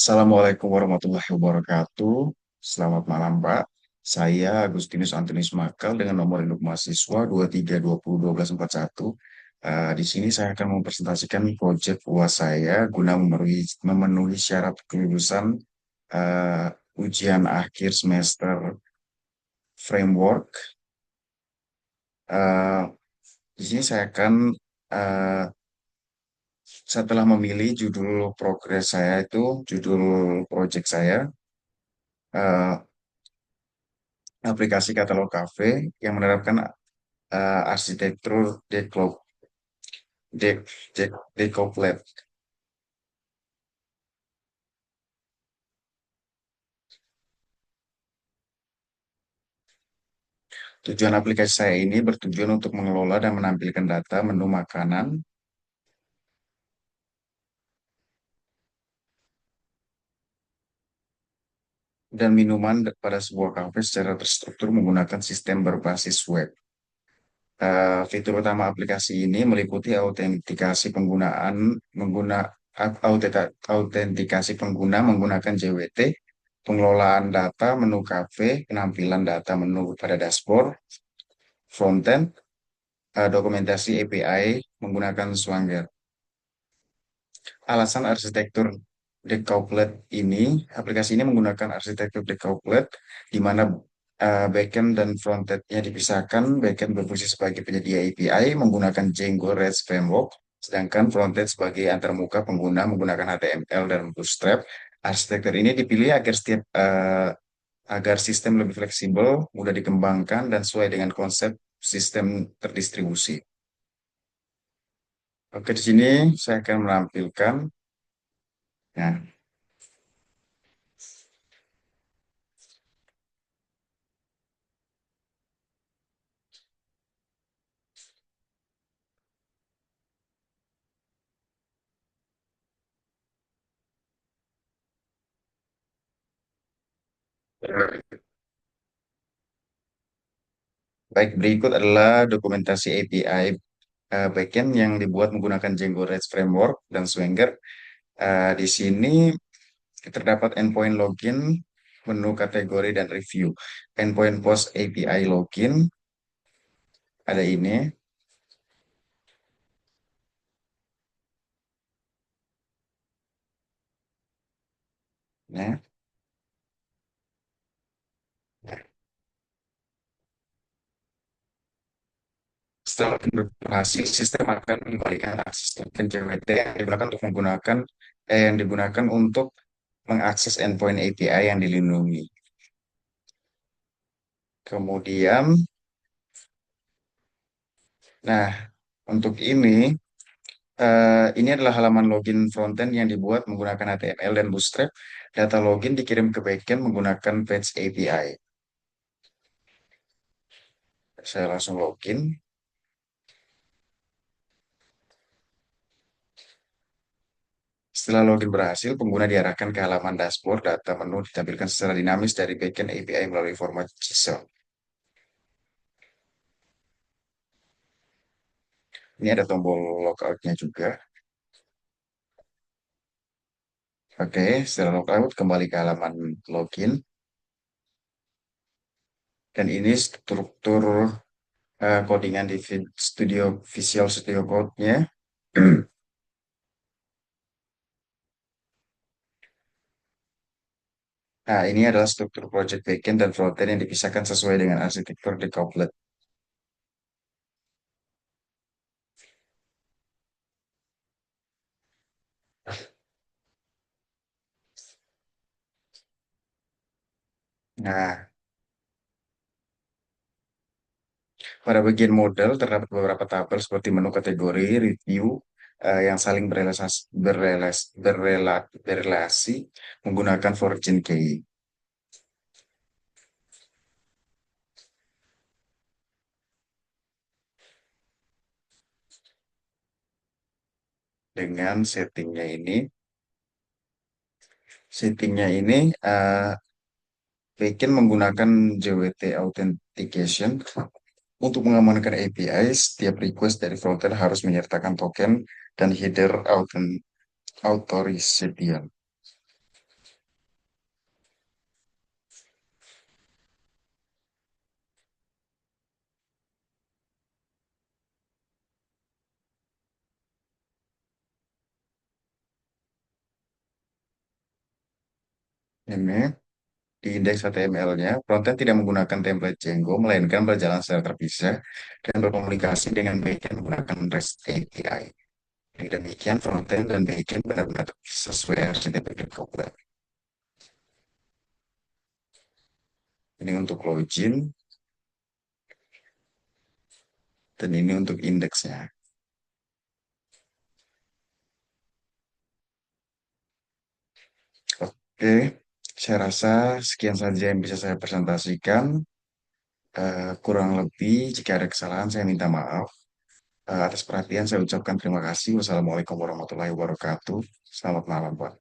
Assalamualaikum warahmatullahi wabarakatuh. Selamat malam, Pak. Saya Agustinus Antonius Makal dengan nomor induk mahasiswa 23201241. Di sini saya akan mempresentasikan proyek UAS saya guna memenuhi syarat kelulusan eh, ujian akhir semester framework. Eh, di sini saya akan eh, setelah memilih judul progres saya itu, judul proyek saya, eh, aplikasi katalog kafe yang menerapkan arsitektur decouplet. Tujuan aplikasi saya ini bertujuan untuk mengelola dan menampilkan data menu makanan dan minuman pada sebuah kafe secara terstruktur menggunakan sistem berbasis web. Fitur utama aplikasi ini meliputi autentikasi penggunaan mengguna autentikasi pengguna menggunakan JWT, pengelolaan data menu kafe, penampilan data menu pada dashboard, frontend, dokumentasi API menggunakan Swagger. Alasan arsitektur decouplet ini, aplikasi ini menggunakan arsitektur decouplet di mana backend dan frontend-nya dipisahkan. Backend berfungsi sebagai penyedia API menggunakan Django REST Framework, sedangkan frontend sebagai antarmuka pengguna menggunakan HTML dan Bootstrap. Arsitektur ini dipilih agar sistem lebih fleksibel, mudah dikembangkan, dan sesuai dengan konsep sistem terdistribusi. Oke, di sini saya akan menampilkan, ya, baik berikut adalah dokumentasi API backend yang dibuat menggunakan Django REST Framework dan Swagger. Di sini terdapat endpoint login, menu kategori dan review. Endpoint post API login ada ini. Ya. Setelah berhasil, sistem akan mengembalikan akses token JWT yang digunakan untuk mengakses endpoint API yang dilindungi. Kemudian, nah, untuk ini adalah halaman login frontend yang dibuat menggunakan HTML dan Bootstrap. Data login dikirim ke backend menggunakan Fetch API. Saya langsung login. Setelah login berhasil, pengguna diarahkan ke halaman dashboard. Data menu ditampilkan secara dinamis dari backend API melalui format JSON. Ini ada tombol logoutnya juga. Oke, setelah logout kembali ke halaman login. Dan ini struktur codingan di Visual Studio Code-nya. Nah, ini adalah struktur project backend dan frontend yang dipisahkan sesuai dengan arsitektur decouplet. Nah, pada bagian model terdapat beberapa tabel seperti menu kategori, review, yang saling berrelasi menggunakan Fortune key dengan settingnya ini backend menggunakan JWT Authentication untuk mengamankan API. Setiap request dari frontend harus menyertakan token dan header authorization. Ini di indeks HTML-nya, frontend tidak menggunakan template Django, melainkan berjalan secara terpisah dan berkomunikasi dengan backend menggunakan REST API. Dengan demikian, frontend dan backend benar-benar terpisah sesuai HTML dan komponen. Ini untuk login, dan ini untuk indeksnya. Oke, saya rasa sekian saja yang bisa saya presentasikan. Kurang lebih, jika ada kesalahan, saya minta maaf. Atas perhatian, saya ucapkan terima kasih. Wassalamualaikum warahmatullahi wabarakatuh. Selamat malam, Pak.